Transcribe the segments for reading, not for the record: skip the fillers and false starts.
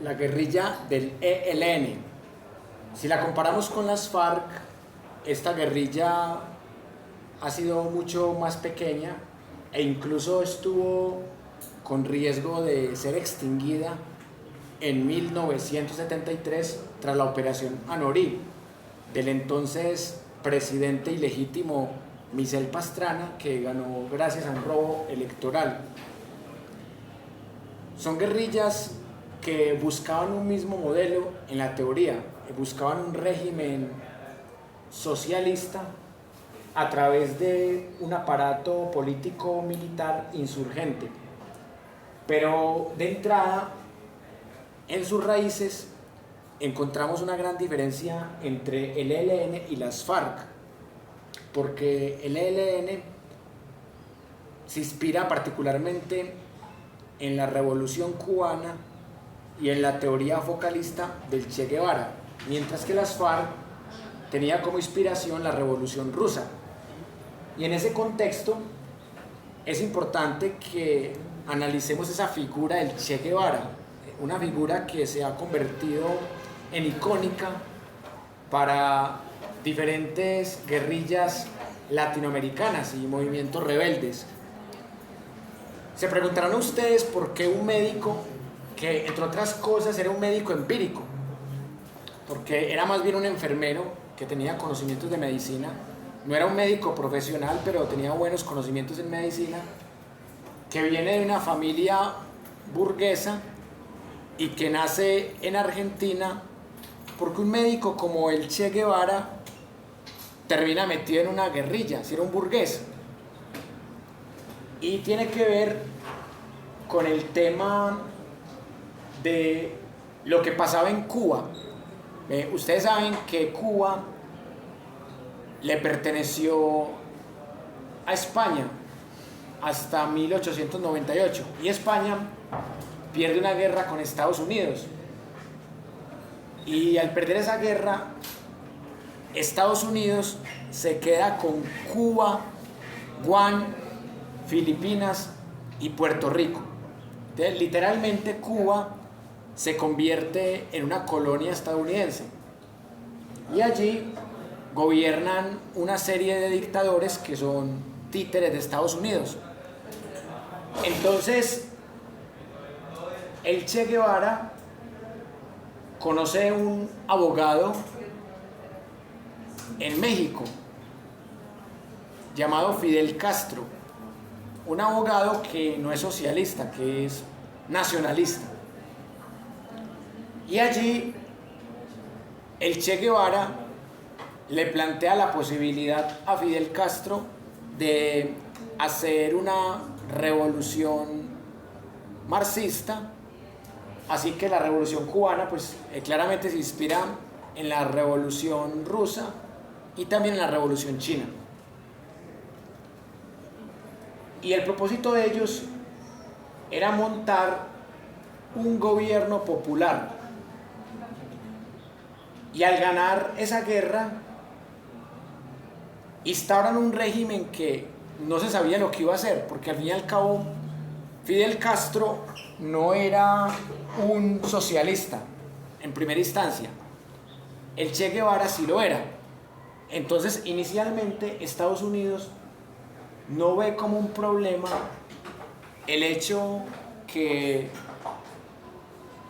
la guerrilla del ELN. Si la comparamos con las FARC, esta guerrilla ha sido mucho más pequeña e incluso estuvo con riesgo de ser extinguida en 1973 tras la operación Anorí del entonces presidente ilegítimo Michel Pastrana, que ganó gracias a un robo electoral. Son guerrillas que buscaban un mismo modelo en la teoría, buscaban un régimen socialista a través de un aparato político militar insurgente. Pero de entrada, en sus raíces, encontramos una gran diferencia entre el ELN y las FARC, porque el ELN se inspira particularmente en la Revolución Cubana y en la teoría focalista del Che Guevara, mientras que las FARC tenía como inspiración la Revolución Rusa. Y en ese contexto es importante que analicemos esa figura del Che Guevara, una figura que se ha convertido en icónica para diferentes guerrillas latinoamericanas y movimientos rebeldes. Se preguntarán ustedes por qué un médico que, entre otras cosas, era un médico empírico, porque era más bien un enfermero que tenía conocimientos de medicina, no era un médico profesional, pero tenía buenos conocimientos en medicina, que viene de una familia burguesa y que nace en Argentina, porque un médico como el Che Guevara termina metido en una guerrilla, si era un burgués. Y tiene que ver con el tema de lo que pasaba en Cuba. Ustedes saben que Cuba le perteneció a España hasta 1898 y España pierde una guerra con Estados Unidos, y al perder esa guerra Estados Unidos se queda con Cuba, Guam, Filipinas y Puerto Rico. Entonces, literalmente Cuba se convierte en una colonia estadounidense y allí gobiernan una serie de dictadores que son títeres de Estados Unidos. Entonces el Che Guevara conoce un abogado en México llamado Fidel Castro, un abogado que no es socialista, que es nacionalista. Y allí el Che Guevara le plantea la posibilidad a Fidel Castro de hacer una revolución marxista, así que la revolución cubana pues claramente se inspira en la revolución rusa y también en la revolución china. Y el propósito de ellos era montar un gobierno popular. Y al ganar esa guerra, instauran un régimen que no se sabía lo que iba a hacer, porque al fin y al cabo Fidel Castro no era un socialista en primera instancia, el Che Guevara sí lo era. Entonces inicialmente Estados Unidos no ve como un problema el hecho que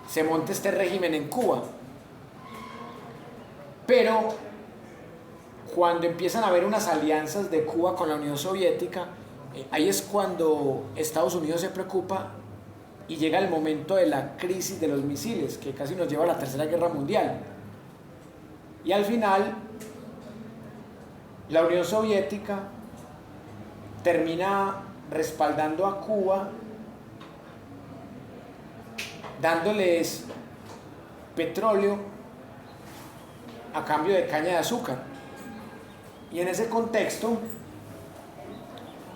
se monte este régimen en Cuba, pero cuando empiezan a haber unas alianzas de Cuba con la Unión Soviética, ahí es cuando Estados Unidos se preocupa y llega el momento de la crisis de los misiles, que casi nos lleva a la Tercera Guerra Mundial. Y al final, la Unión Soviética termina respaldando a Cuba, dándoles petróleo a cambio de caña de azúcar. Y en ese contexto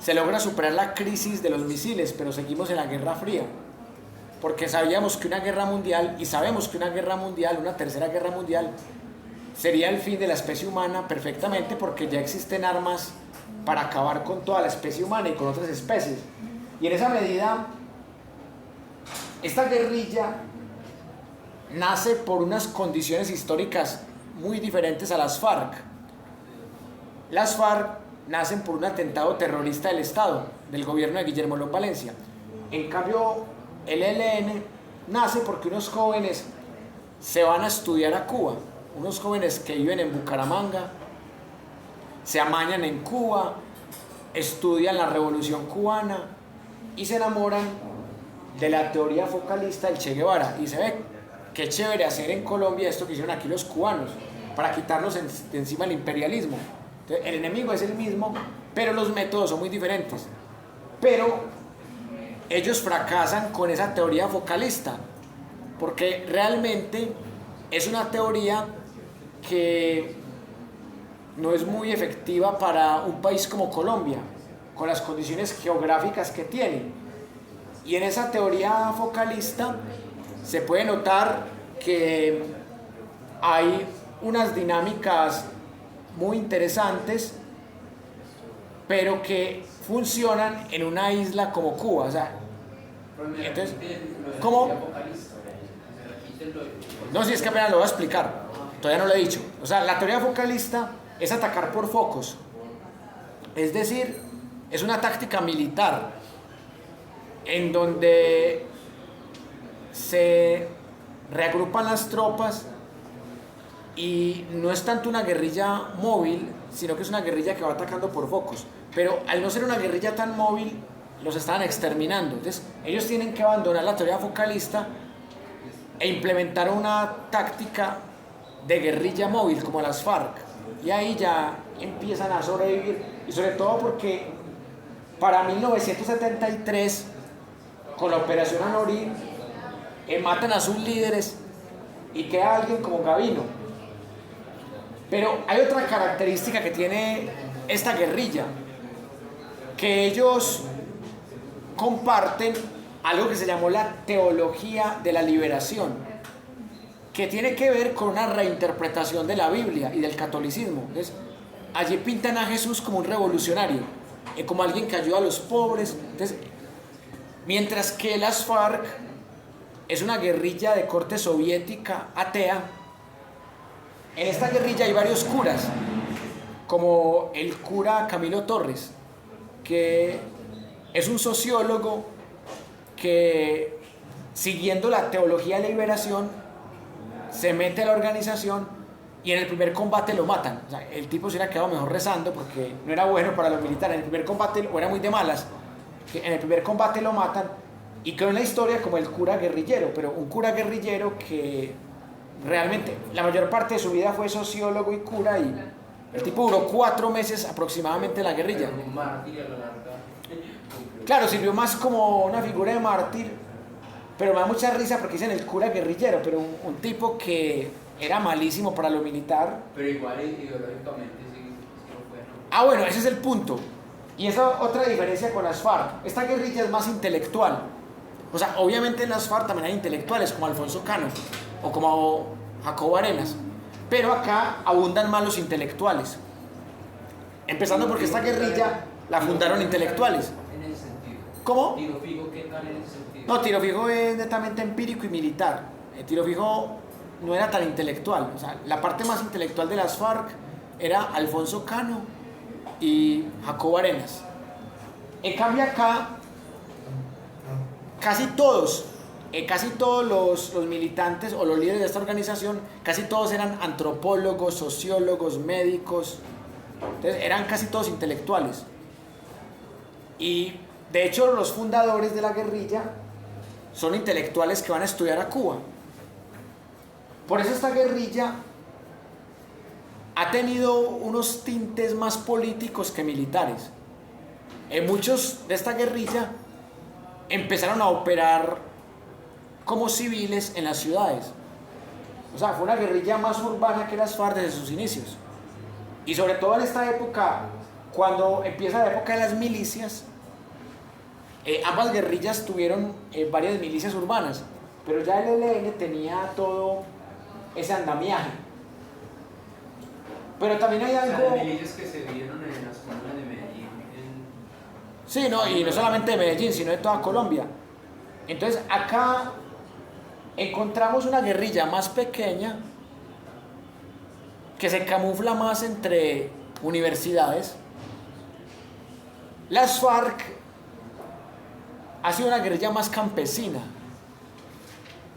se logra superar la crisis de los misiles, pero seguimos en la Guerra Fría, porque sabíamos que una guerra mundial, y sabemos que una guerra mundial, una tercera guerra mundial, sería el fin de la especie humana perfectamente, porque ya existen armas para acabar con toda la especie humana y con otras especies. Y en esa medida, esta guerrilla nace por unas condiciones históricas muy diferentes a las FARC. Las FARC nacen por un atentado terrorista del Estado, del gobierno de Guillermo León Valencia. En cambio, el ELN nace porque unos jóvenes se van a estudiar a Cuba, unos jóvenes que viven en Bucaramanga, se amañan en Cuba, estudian la Revolución Cubana y se enamoran de la teoría focalista del Che Guevara y se ve qué chévere hacer en Colombia esto que hicieron aquí los cubanos para quitarnos de encima el imperialismo. Entonces, el enemigo es el mismo, pero los métodos son muy diferentes. Pero ellos fracasan con esa teoría focalista, porque realmente es una teoría que no es muy efectiva para un país como Colombia, con las condiciones geográficas que tiene. Y en esa teoría focalista se puede notar que hay unas dinámicas muy interesantes, pero que funcionan en una isla como Cuba. O sea, entonces, ¿cómo? No, si es que apenas lo voy a explicar, todavía no lo he dicho. O sea, la teoría focalista es atacar por focos, es decir, es una táctica militar en donde se reagrupan las tropas y no es tanto una guerrilla móvil, sino que es una guerrilla que va atacando por focos. Pero al no ser una guerrilla tan móvil, los estaban exterminando. Entonces, ellos tienen que abandonar la teoría focalista e implementar una táctica de guerrilla móvil como las FARC. Y ahí ya empiezan a sobrevivir. Y sobre todo porque para 1973, con la Operación Anorí, matan a sus líderes y queda alguien como Gavino. Pero hay otra característica que tiene esta guerrilla, que ellos comparten algo que se llamó la teología de la liberación, que tiene que ver con una reinterpretación de la Biblia y del catolicismo. Entonces, allí pintan a Jesús como un revolucionario, como alguien que ayuda a los pobres. Entonces, mientras que las FARC es una guerrilla de corte soviética, atea, en esta guerrilla hay varios curas, como el cura Camilo Torres, que es un sociólogo que, siguiendo la teología de la liberación, se mete a la organización y en el primer combate lo matan. O sea, el tipo se hubiera quedado mejor rezando porque no era bueno para los militares. En el primer combate, o era muy de malas, que en el primer combate lo matan y quedó en la historia como el cura guerrillero, pero un cura guerrillero que realmente la mayor parte de su vida fue sociólogo y cura, y el tipo duró 4 meses aproximadamente en la guerrilla. Claro, sirvió más como una figura de mártir, pero me da mucha risa porque dicen el cura guerrillero, pero un tipo que era malísimo para lo militar. Pero igual ideológicamente sí lo fue, ¿no? Ah, bueno, ese es el punto. Y esa otra diferencia con las FARC. Esta guerrilla es más intelectual. O sea, obviamente en las FARC también hay intelectuales como Alfonso Cano o como Jacobo Arenas, pero acá abundan más los intelectuales. Empezando porque esta guerrilla la fundaron intelectuales. En ese sentido. ¿Cómo? Tiro fijo, ¿qué tal en ese sentido? No, Tiro Fijo es netamente empírico y militar. Tiro Fijo no era tan intelectual. O sea, la parte más intelectual de las FARC era Alfonso Cano y Jacobo Arenas. En cambio acá, casi todos los militantes o los líderes de esta organización, casi todos eran antropólogos, sociólogos, médicos. Entonces eran casi todos intelectuales. Y de hecho los fundadores de la guerrilla son intelectuales que van a estudiar a Cuba. Por eso esta guerrilla ha tenido unos tintes más políticos que militares. Muchos de esta guerrilla empezaron a operar como civiles en las ciudades. O sea, fue una guerrilla más urbana que las FARC desde sus inicios. Y sobre todo en esta época, cuando empieza la época de las milicias, ambas guerrillas tuvieron varias milicias urbanas, pero ya el ELN tenía todo ese andamiaje. Pero también hay algo... Las milicias que se vieron en las comunas de Medellín. Sí, no, y no solamente de Medellín, sino de toda Colombia. Entonces acá encontramos una guerrilla más pequeña que se camufla más entre universidades. Las FARC ha sido una guerrilla más campesina.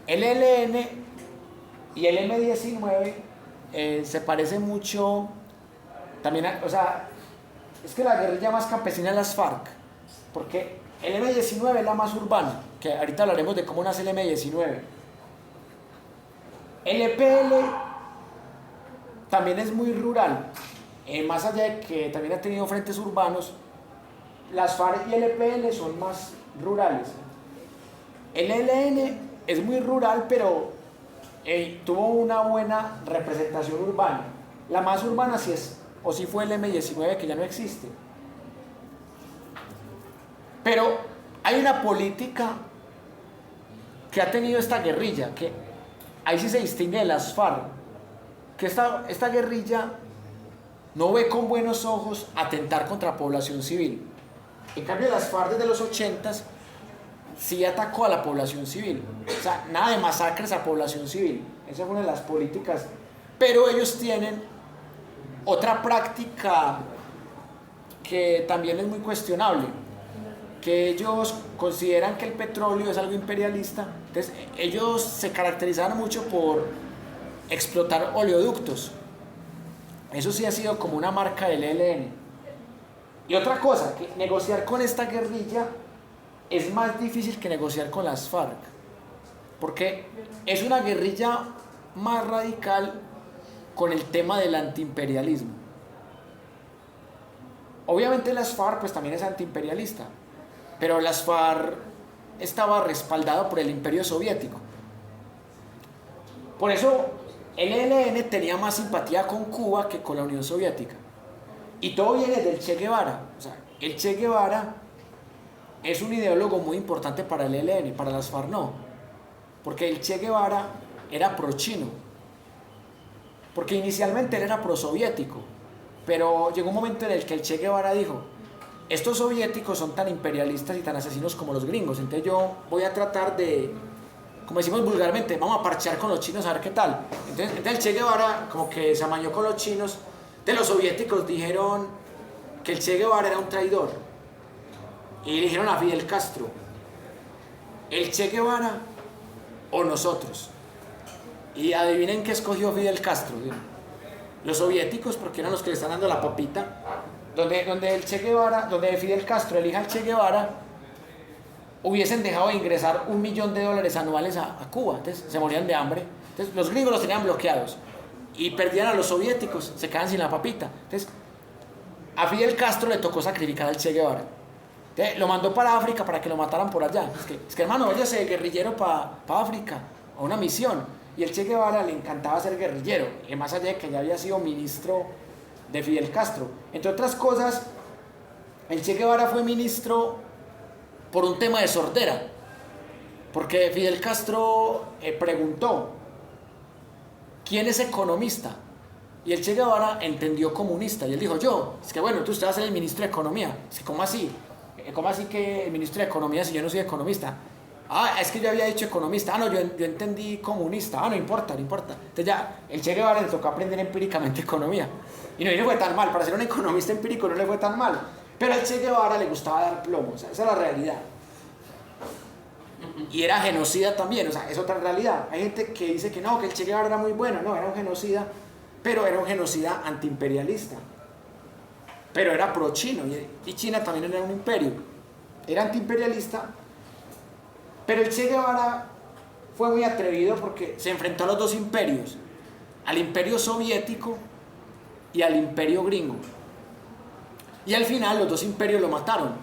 El ELN y el M-19 se parecen mucho también, o sea, es que la guerrilla más campesina es las FARC, porque el M-19 es la más urbana, que ahorita hablaremos de cómo nace el M-19. El EPL también es muy rural, más allá de que también ha tenido frentes urbanos, las FARC y el EPL son más rurales. El ELN es muy rural, pero tuvo una buena representación urbana. La más urbana sí es, o sí fue el M-19, que ya no existe. Pero hay una política que ha tenido esta guerrilla, que ahí sí se distingue de las FARC, que esta guerrilla no ve con buenos ojos atentar contra población civil. En cambio, las FARC desde los 80s sí atacó a la población civil. O sea, nada de masacres a población civil. Esa fue una de las políticas. Pero ellos tienen otra práctica que también es muy cuestionable, que ellos consideran que el petróleo es algo imperialista. Entonces, ellos se caracterizaron mucho por explotar oleoductos. Eso sí ha sido como una marca del ELN. Y otra cosa, que negociar con esta guerrilla es más difícil que negociar con las FARC, porque es una guerrilla más radical con el tema del antiimperialismo. Obviamente las FARC pues también es antiimperialista, pero las FARC estaba respaldado por el Imperio Soviético. Por eso el ELN tenía más simpatía con Cuba que con la Unión Soviética. Y todo viene del Che Guevara. O sea, el Che Guevara es un ideólogo muy importante para el ELN, para las FARC no. Porque el Che Guevara era pro-chino. Porque inicialmente él era pro-soviético. Pero llegó un momento en el que el Che Guevara dijo: estos soviéticos son tan imperialistas y tan asesinos como los gringos. Entonces yo voy a tratar de, como decimos vulgarmente, vamos a parchear con los chinos a ver qué tal. Entonces el Che Guevara como que se amañó con los chinos. De los soviéticos dijeron que el Che Guevara era un traidor y le dijeron a Fidel Castro: el Che Guevara o nosotros. Y adivinen qué escogió Fidel Castro. Los soviéticos, porque eran los que le están dando la papita. Donde el Che Guevara, donde Fidel Castro elija al Che Guevara, hubiesen dejado de ingresar $1 millón anuales a Cuba. Entonces se morían de hambre. Entonces los gringos los tenían bloqueados y perdían a los soviéticos, se quedan sin la papita. Entonces a Fidel Castro le tocó sacrificar al Che Guevara. Entonces, lo mandó para África para que lo mataran por allá. Es que hermano, váyase guerrillero para África, a una misión. Y el Che Guevara le encantaba ser guerrillero, más allá de que ya había sido ministro de Fidel Castro. Entre otras cosas, el Che Guevara fue ministro por un tema de sordera, porque Fidel Castro preguntó: ¿quién es economista? Y el Che Guevara entendió comunista, y él dijo: yo. Es que bueno, tú usted va a ser el ministro de Economía. Es que ¿cómo así? ¿Cómo así que el ministro de Economía si yo no soy economista? Ah, es que yo había dicho economista. Ah, no, yo entendí comunista. Ah, no importa, no importa. Entonces ya, el Che Guevara le tocó aprender empíricamente economía. Y no le fue tan mal. Para ser un economista empírico no le fue tan mal. Pero al Che Guevara le gustaba dar plomo. O sea, esa es la realidad. Y era genocida también. O sea, es otra realidad. Hay gente que dice que no, que el Che Guevara era muy bueno. No, era un genocida. Pero era un genocida antiimperialista. Pero era pro-chino. Y China también era un imperio. Era antiimperialista. Pero el Che Guevara fue muy atrevido porque se enfrentó a los dos imperios, al imperio soviético y al imperio gringo. Y al final los dos imperios lo mataron,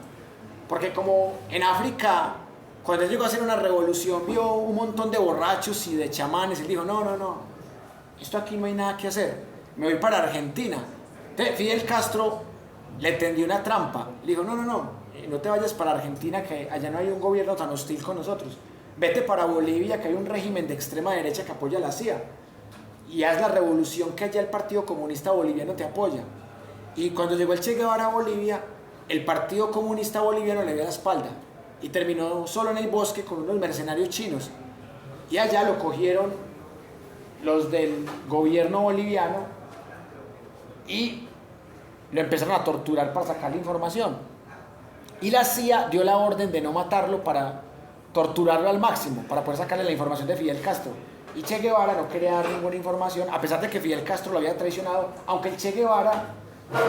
porque como en África, cuando él llegó a hacer una revolución, vio un montón de borrachos y de chamanes, él dijo: no, esto aquí no hay nada que hacer, me voy para Argentina. Entonces Fidel Castro le tendió una trampa, le dijo: no te vayas para Argentina, que allá no hay un gobierno tan hostil con nosotros. Vete para Bolivia, que hay un régimen de extrema derecha que apoya a la CIA. Y haz la revolución que allá el Partido Comunista Boliviano te apoya. Y cuando llegó el Che Guevara a Bolivia, el Partido Comunista Boliviano le dio la espalda. Y terminó solo en el bosque con unos mercenarios chinos. Y allá lo cogieron los del gobierno boliviano y lo empezaron a torturar para sacarle información. Y la CIA dio la orden de no matarlo para torturarlo al máximo, para poder sacarle la información de Fidel Castro. Y Che Guevara no quería dar ninguna información, a pesar de que Fidel Castro lo había traicionado, aunque el Che Guevara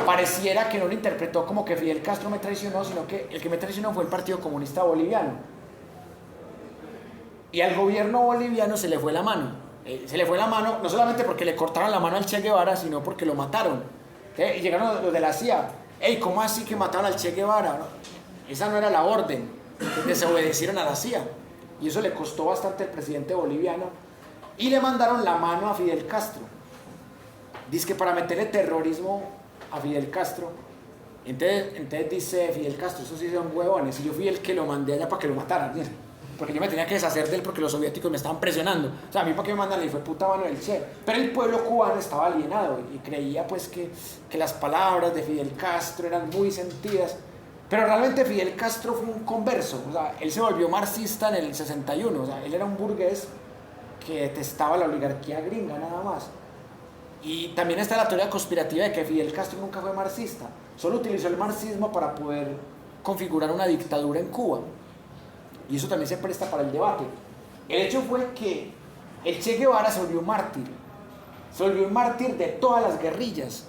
pareciera que no lo interpretó como que Fidel Castro me traicionó, sino que el que me traicionó fue el Partido Comunista Boliviano. Y al gobierno boliviano se le fue la mano. Se le fue la mano no solamente porque le cortaron la mano al Che Guevara, sino porque lo mataron. Y llegaron los de la CIA. Ey, ¿cómo así que mataron al Che Guevara? Esa no era la orden. Desobedecieron a la CIA. Y eso le costó bastante al presidente boliviano. Y le mandaron la mano a Fidel Castro. Dice que para meterle terrorismo a Fidel Castro. Entonces dice Fidel Castro, esos sí son huevones. Y yo fui el que lo mandé allá para que lo mataran. Porque yo me tenía que deshacer de él porque los soviéticos me estaban presionando. O sea, a mí para qué me mandan, le fue puta mano del Che. Pero el pueblo cubano estaba alienado y creía pues que las palabras de Fidel Castro eran muy sentidas. Pero realmente Fidel Castro fue un converso. O sea, él se volvió marxista en el 61. O sea, él era un burgués que detestaba la oligarquía gringa nada más. Y también está la teoría conspirativa de que Fidel Castro nunca fue marxista. Solo utilizó el marxismo para poder configurar una dictadura en Cuba. Y eso también se presta para el debate. El hecho fue que el Che Guevara se volvió un mártir. Se volvió un mártir de todas las guerrillas,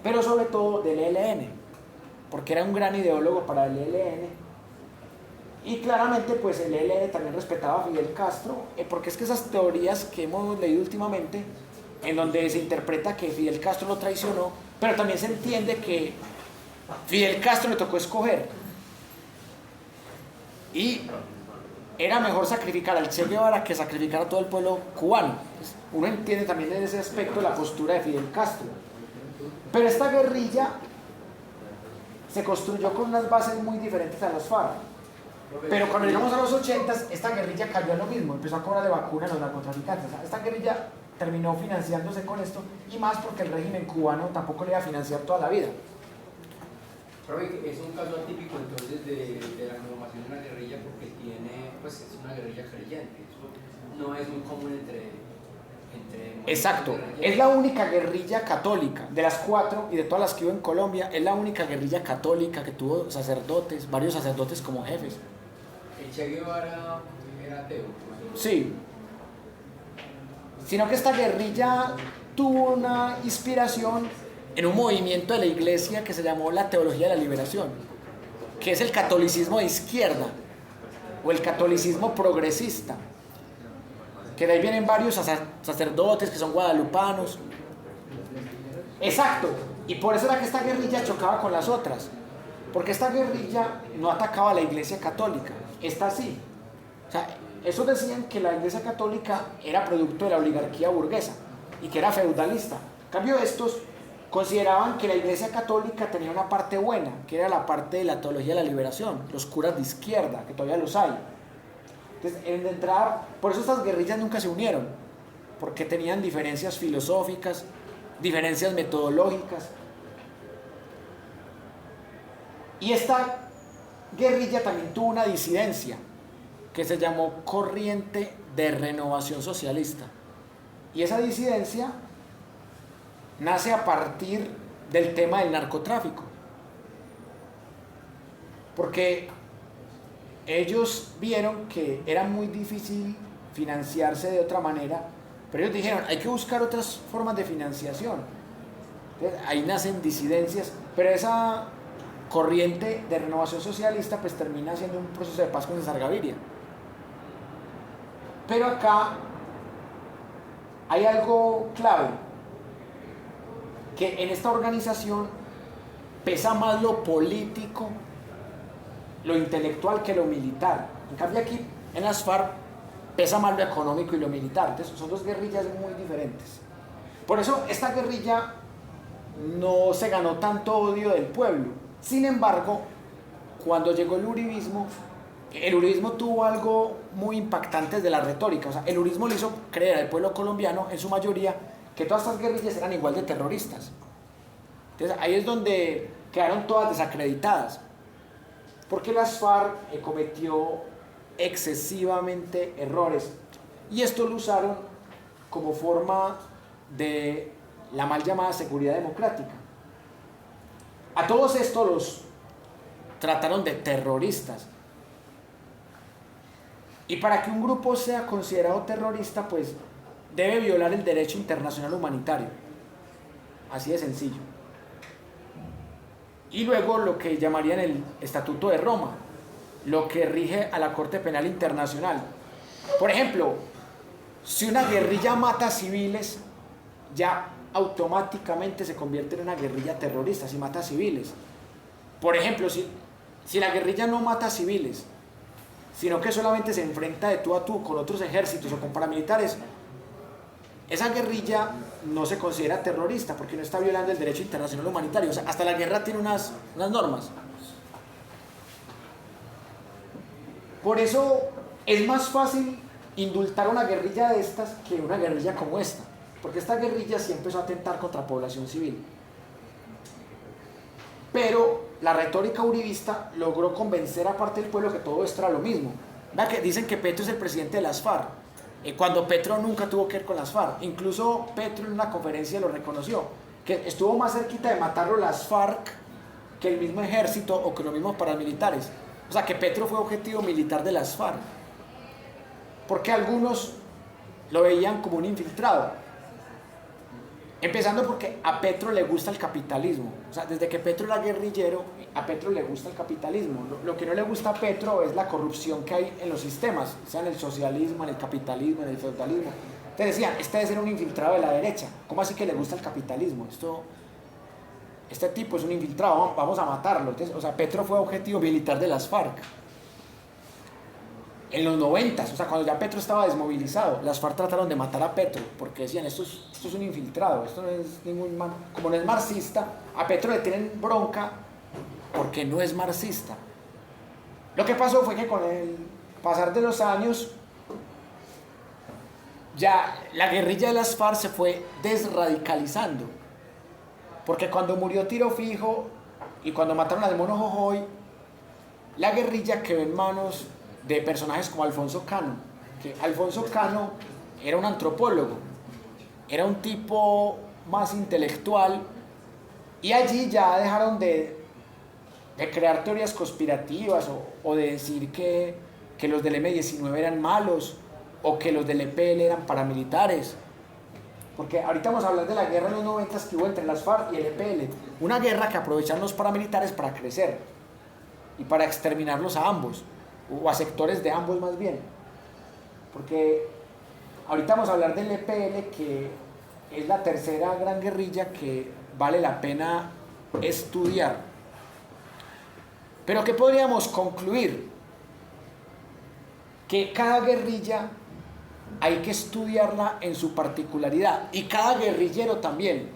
pero sobre todo del ELN, porque era un gran ideólogo para el ELN. Y claramente pues el ELN también respetaba a Fidel Castro, porque es que esas teorías que hemos leído últimamente, en donde se interpreta que Fidel Castro lo traicionó, pero también se entiende que Fidel Castro le tocó escoger. Y era mejor sacrificar al Che Guevara que sacrificar a todo el pueblo cubano. Pues uno entiende también en ese aspecto la postura de Fidel Castro. Pero esta guerrilla se construyó con unas bases muy diferentes a las FARC. Pero cuando llegamos a los 80s, esta guerrilla cayó a lo mismo, empezó a cobrar de vacuna a los narcotraficantes. O sea, esta guerrilla terminó financiándose con esto, y más porque el régimen cubano tampoco le iba a financiar toda la vida. Es un caso atípico entonces de la conformación de una guerrilla porque pues es una guerrilla creyente. Eso no es muy común entre Exacto, es la única guerrilla católica, de las 4 y de todas las que hubo en Colombia, es la única guerrilla católica que tuvo sacerdotes, varios sacerdotes como jefes. ¿El Che Guevara era ateo? Sí, sino que esta guerrilla tuvo una inspiración en un movimiento de la iglesia que se llamó la teología de la liberación, que es el catolicismo de izquierda o el catolicismo progresista, que de ahí vienen varios sacerdotes que son guadalupanos. Exacto, y por eso era que esta guerrilla chocaba con las otras, porque esta guerrilla no atacaba a la iglesia católica, esta sí. O sea, esos decían que la iglesia católica era producto de la oligarquía burguesa y que era feudalista. En cambio, estos consideraban que la iglesia católica tenía una parte buena, que era la parte de la teología de la liberación, los curas de izquierda, que todavía los hay. Entonces, en entrada, por eso estas guerrillas nunca se unieron, porque tenían diferencias filosóficas, diferencias metodológicas. Y esta guerrilla también tuvo una disidencia, que se llamó Corriente de Renovación Socialista. Y esa disidencia nace a partir del tema del narcotráfico, porque ellos vieron que era muy difícil financiarse de otra manera, pero ellos dijeron, hay que buscar otras formas de financiación. Entonces, ahí nacen disidencias, pero esa corriente de renovación socialista pues termina siendo un proceso de paz con César Gaviria. Pero acá hay algo clave, que en esta organización pesa más lo político, lo intelectual que lo militar. En cambio aquí, en las FARC, pesa más lo económico y lo militar. Entonces son dos guerrillas muy diferentes. Por eso esta guerrilla no se ganó tanto odio del pueblo. Sin embargo, cuando llegó el uribismo tuvo algo muy impactante de la retórica. O sea, el uribismo le hizo creer al pueblo colombiano, en su mayoría, que todas estas guerrillas eran igual de terroristas. Entonces ahí es donde quedaron todas desacreditadas, porque las FARC cometió excesivamente errores. y esto lo usaron como forma de la mal llamada seguridad democrática. A todos estos los trataron de terroristas. Y para que un grupo sea considerado terrorista, pues debe violar el derecho internacional humanitario. Así de sencillo. Y luego lo que llamarían el Estatuto de Roma, lo que rige a la Corte Penal Internacional. Por ejemplo, si una guerrilla mata a civiles, ya automáticamente se convierte en una guerrilla terrorista si mata a civiles. Por ejemplo, si la guerrilla no mata a civiles, sino que solamente se enfrenta de tú a tú con otros ejércitos o con paramilitares, esa guerrilla no se considera terrorista porque no está violando el derecho internacional humanitario. O sea, hasta la guerra tiene unas normas. Por eso es más fácil indultar una guerrilla de estas que una guerrilla como esta, porque esta guerrilla sí empezó a atentar contra población civil. Pero la retórica uribista logró convencer a parte del pueblo que todo esto era lo mismo. ¿Verdad? Que dicen que Petro es el presidente de las FARC, cuando Petro nunca tuvo que ver con las FARC. Incluso Petro en una conferencia lo reconoció, que estuvo más cerquita de matarlo las FARC que el mismo ejército o que los mismos paramilitares. O sea, que Petro fue objetivo militar de las FARC, porque algunos lo veían como un infiltrado. Empezando porque a Petro le gusta el capitalismo. O sea, desde que Petro era guerrillero, a Petro le gusta el capitalismo. Lo que no le gusta a Petro es la corrupción que hay en los sistemas, sea en el socialismo, en el capitalismo, en el feudalismo. Te decían, este debe ser un infiltrado de la derecha. ¿Cómo así que le gusta el capitalismo? Este tipo es un infiltrado, vamos a matarlo. Entonces, o sea, Petro fue objetivo militar de las FARC. En los 90, o sea, cuando ya Petro estaba desmovilizado, las FARC trataron de matar a Petro, porque decían, esto es un infiltrado, esto no es ningún como no es marxista, a Petro le tienen bronca porque no es marxista. Lo que pasó fue que con el pasar de los años, ya la guerrilla de las FARC se fue desradicalizando, porque cuando murió Tiro Fijo y cuando mataron al Mono Jojoy, la guerrilla quedó en manos de personajes como Alfonso Cano, que Alfonso Cano era un antropólogo, era un tipo más intelectual, y allí ya dejaron de crear teorías conspirativas o de decir que los del M-19 eran malos o que los del EPL eran paramilitares, porque ahorita vamos a hablar de la guerra en los 90 que hubo entre las FARC y el EPL, una guerra que aprovecharon los paramilitares para crecer y para exterminarlos a ambos, o a sectores de ambos más bien, porque ahorita vamos a hablar del EPL, que es la tercera gran guerrilla que vale la pena estudiar. Pero ¿qué podríamos concluir? Que cada guerrilla hay que estudiarla en su particularidad, y cada guerrillero también,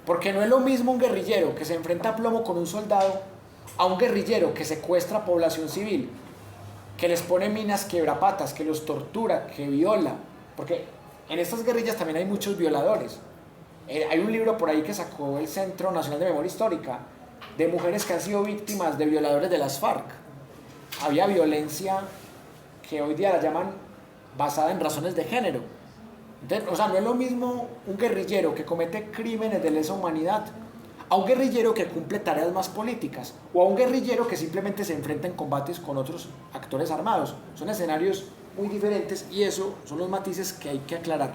porque no es lo mismo un guerrillero que se enfrenta a plomo con un soldado a un guerrillero que secuestra población civil, que les pone minas quiebrapatas, que los tortura, que viola, porque en estas guerrillas también hay muchos violadores. Hay un libro por ahí que sacó el Centro Nacional de Memoria Histórica de mujeres que han sido víctimas de violadores de las FARC. Había violencia que hoy día la llaman basada en razones de género. Entonces, o sea, no es lo mismo un guerrillero que comete crímenes de lesa humanidad a un guerrillero que cumple tareas más políticas, o a un guerrillero que simplemente se enfrenta en combates con otros actores armados. Son escenarios muy diferentes, y eso son los matices que hay que aclarar.